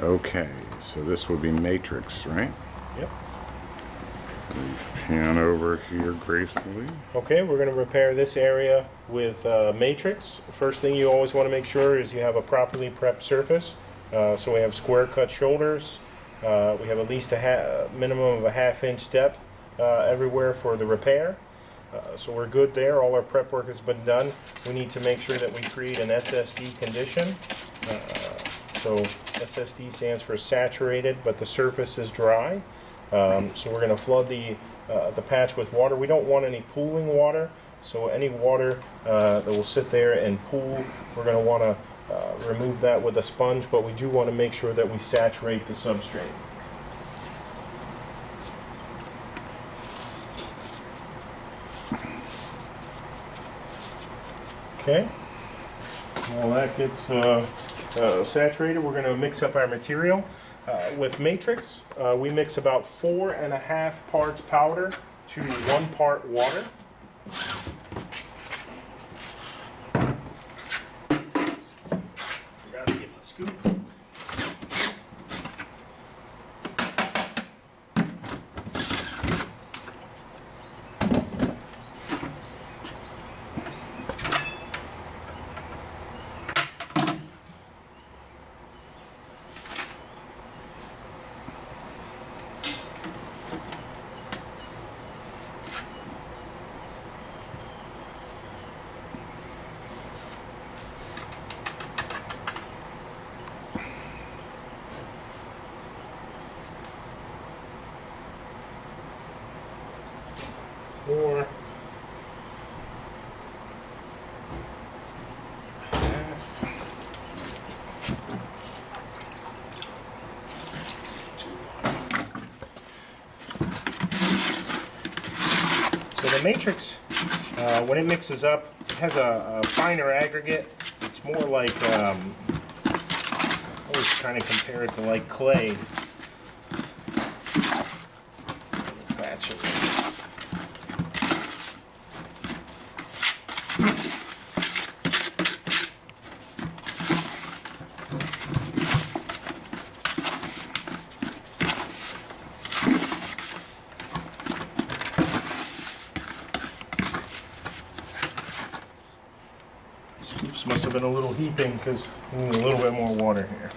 Okay, so this would be matrix, right? Yep. Pan over here gracefully. Okay, we're going to repair this area with matrix. First thing you always want to make sure is you have a properly prepped surface. So we have square cut shoulders. We have at least a minimum of a ½ inch depth everywhere for the repair. So we're good there. All our prep work has been done. We need to make sure that we create an SSD condition. So SSD stands for saturated, but the surface is dry. So we're going to flood the patch with water. We don't want any pooling water, so any water that will sit there and pool, we're going to want to remove that with a sponge, but we do want to make sure that we saturate the substrate. Okay, while that gets saturated, we're going to mix up our material. With matrix, we mix about 4.5 parts powder to 1 part water. Forgot to get my scoop. Or half. So the matrix, when it mixes up, it has a finer aggregate. It's more like, I always kind of compare it to like clay. Batch it. Scoops must have been a little heaping because we need a little bit more water here.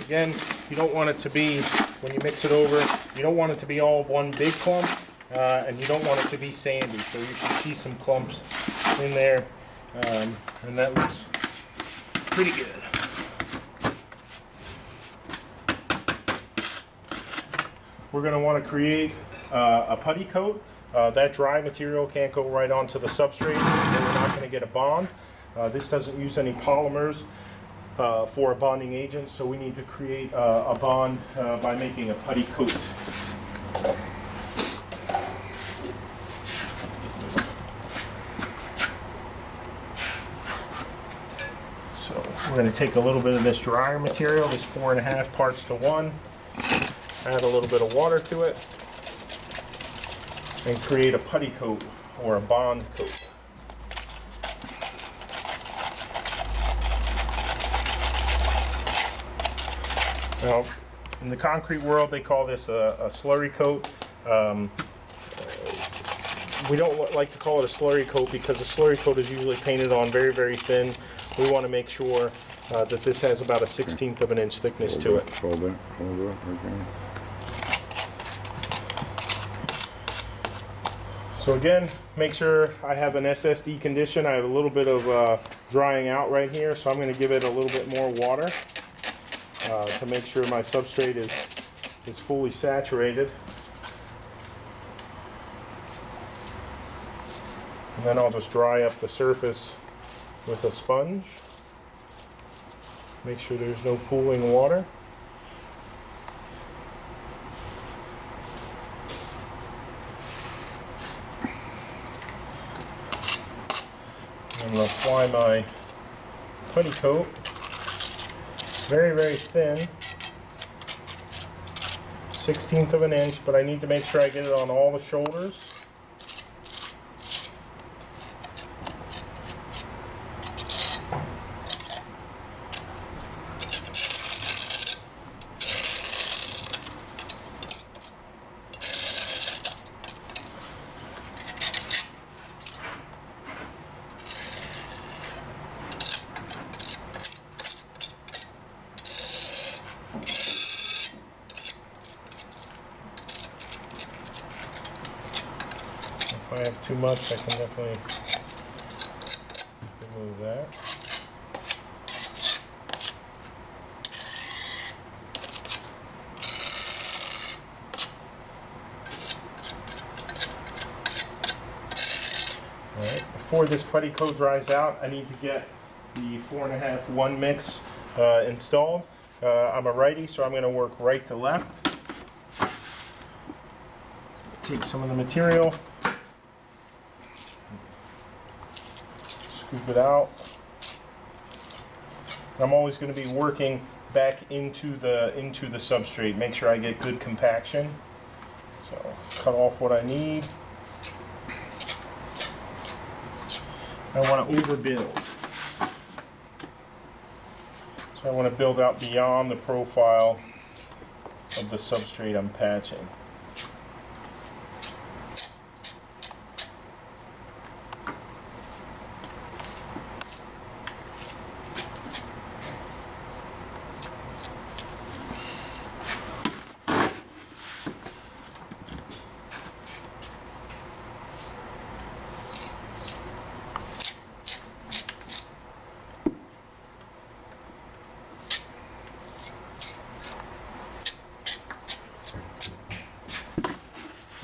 Again, you don't want it to be, when you mix it over, you don't want it to be all one big clump, and you don't want it to be sandy, so you should see some clumps in there, and that looks pretty good. We're going to want to create a putty coat. That dry material can't go right onto the substrate, so we're not going to get a bond. This doesn't use any polymers for a bonding agent, so we need to create a bond by making a putty coat. So we're going to take a little bit of this drier material, this 4.5 parts to 1, add a little bit of water to it, and create a putty coat or a bond coat. Now, in the concrete world, they call this a slurry coat. We don't like to call it a slurry coat because a slurry coat is usually painted on very, very thin. We want to make sure that this has about a 1/16 of an inch thickness to it. Hold it, okay. So again, make sure I have an SSD condition. I have a little bit of drying out right here, so I'm going to give it a little bit more water to make sure my substrate is fully saturated. And then I'll just dry up the surface with a sponge. Make sure there's no pooling water. And I'll apply my putty coat. very, very thin. 1/16 of an inch, but I need to make sure I get it on all the shoulders. If I have too much, I can definitely remove that. All right. Before this putty coat dries out, I need to get the 4.5 1 mix installed. I'm a righty, so I'm going to work right to left. Take some of the material. Scoop it out. I'm always going to be working back into the substrate. Make sure I get good compaction. So cut off what I need. I want to overbuild. So I want to build out beyond the profile of the substrate I'm patching.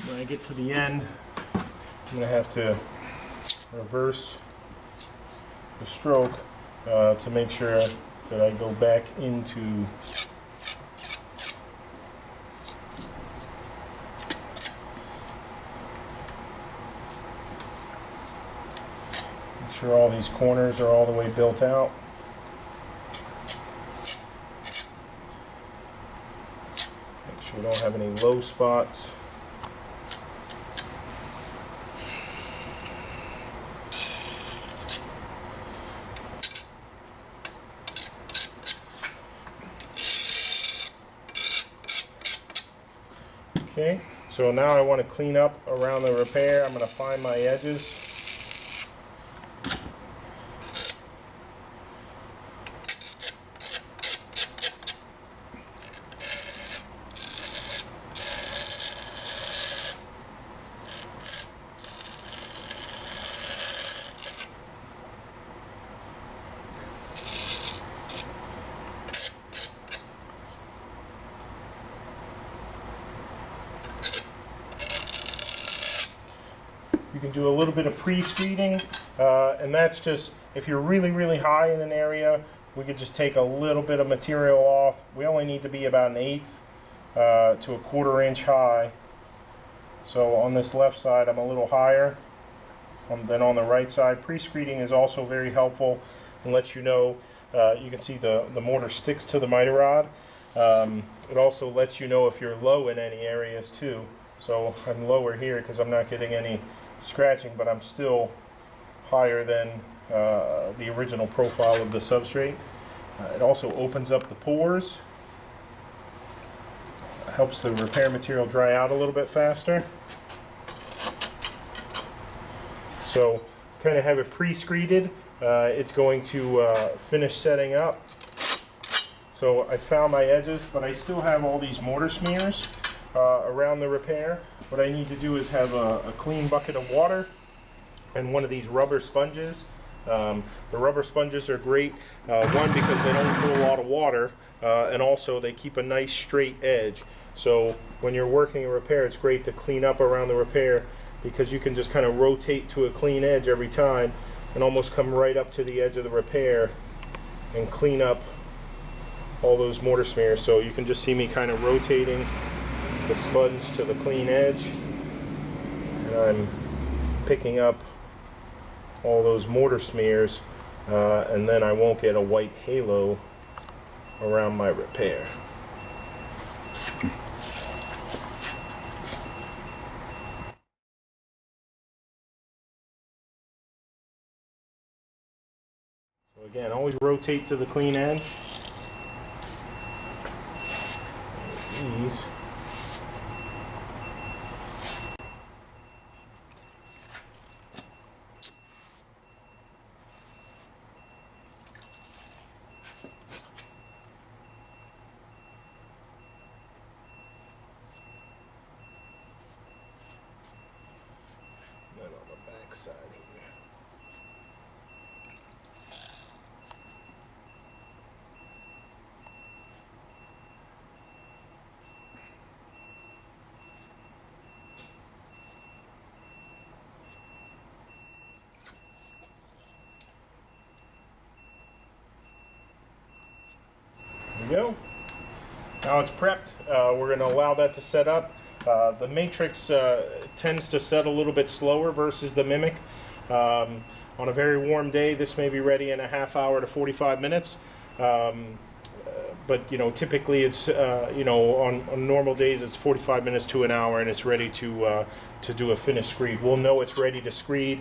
When I get to the end, I'm going to have to reverse the stroke to make sure that I go back into make sure all these corners are all the way built out. Make sure we don't have any low spots. Okay, so now I want to clean up around the repair. I'm going to find my edges. You can do a little bit of pre-screeding, and that's just, if you're really, really high in an area, we could just take a little bit of material off. We only need to be about 1/8 to a 1/4 inch high. So on this left side, I'm a little higher than on the right side. Pre-screeding is also very helpful and lets you know, you can see the mortar sticks to the miter rod. It also lets you know if you're low in any areas too. So I'm lower here because I'm not getting any scratching, but I'm still higher than the original profile of the substrate. It also opens up the pores, helps the repair material dry out a little bit faster. So kind of have it pre-screeded. It's going to finish setting up. So I found my edges, but I still have all these mortar smears around the repair. What I need to do is have a clean bucket of water and one of these rubber sponges. The rubber sponges are great, one, because they don't pull a lot of water, and also they keep a nice straight edge. So when you're working a repair, it's great to clean up around the repair because you can just kind of rotate to a clean edge every time and almost come right up to the edge of the repair and clean up all those mortar smears. So you can just see me kind of rotating the sponge to the clean edge, and I'm picking up all those mortar smears, and then I won't get a white halo around my repair. So again, always rotate to the clean edge. These. Then on the back side here. There we go. Now it's prepped. We're going to allow that to set up. The matrix tends to set a little bit slower versus the mimic. On a very warm day, this may be ready in a half hour to 45 minutes. But you know, typically it's you know, on normal days it's 45 minutes to an hour, and it's ready to do a finished screed. We'll know it's ready to screed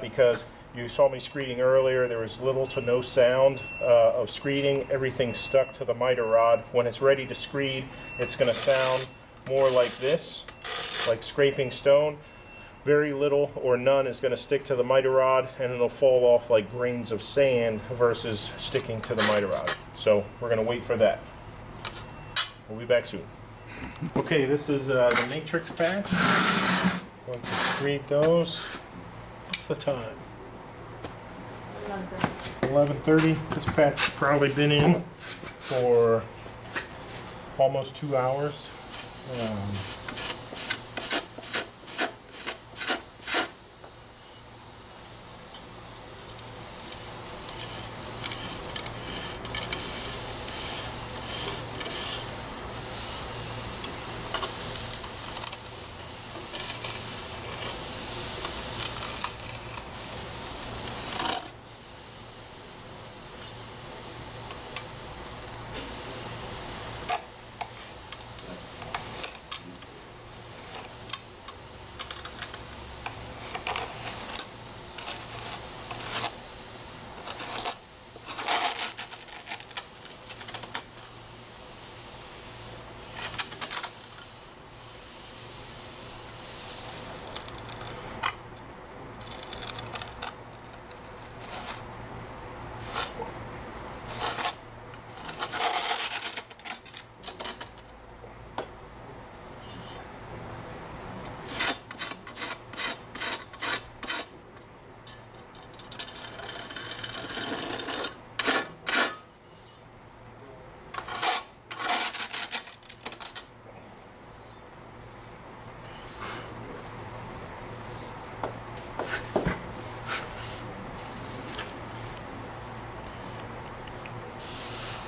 because you saw me screeding earlier. There was little to no sound of screeding. Everything stuck to the miter rod. When it's ready to screed, it's going to sound more like this, like scraping stone. Very little or none is going to stick to the miter rod, and it'll fall off like grains of sand versus sticking to the miter rod. So we're going to wait for that. We'll be back soon. Okay, this is the matrix patch. Going to screed those. What's the time? 11:30. This patch has probably been in for almost 2 hours.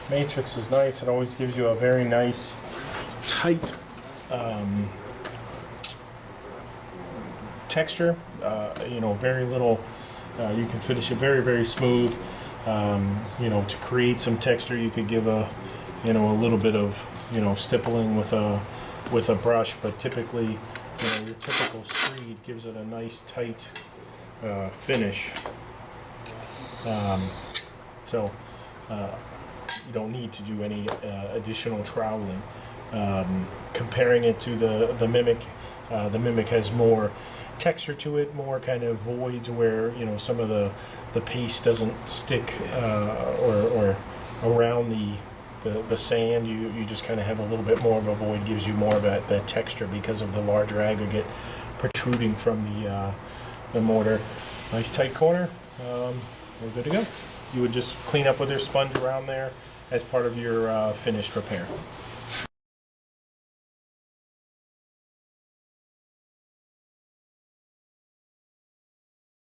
Matrix is nice. It always gives you a very nice, tight texture. You know, very little. You can finish it very, very smooth. You know, to create some texture, you could give a, you know, a little bit of, you know, stippling with a brush. But typically, you know, your typical screed gives it a nice, tight finish. So. You don't need to do any additional troweling. Comparing it to the mimic has more texture to it, more kind of voids where, you know, some of the paste doesn't stick or around the sand. You just kind of have a little bit more of a void, gives you more of that texture because of the larger aggregate protruding from the mortar. Nice tight corner. We're good to go. You would just clean up with your sponge around there as part of your finished repair.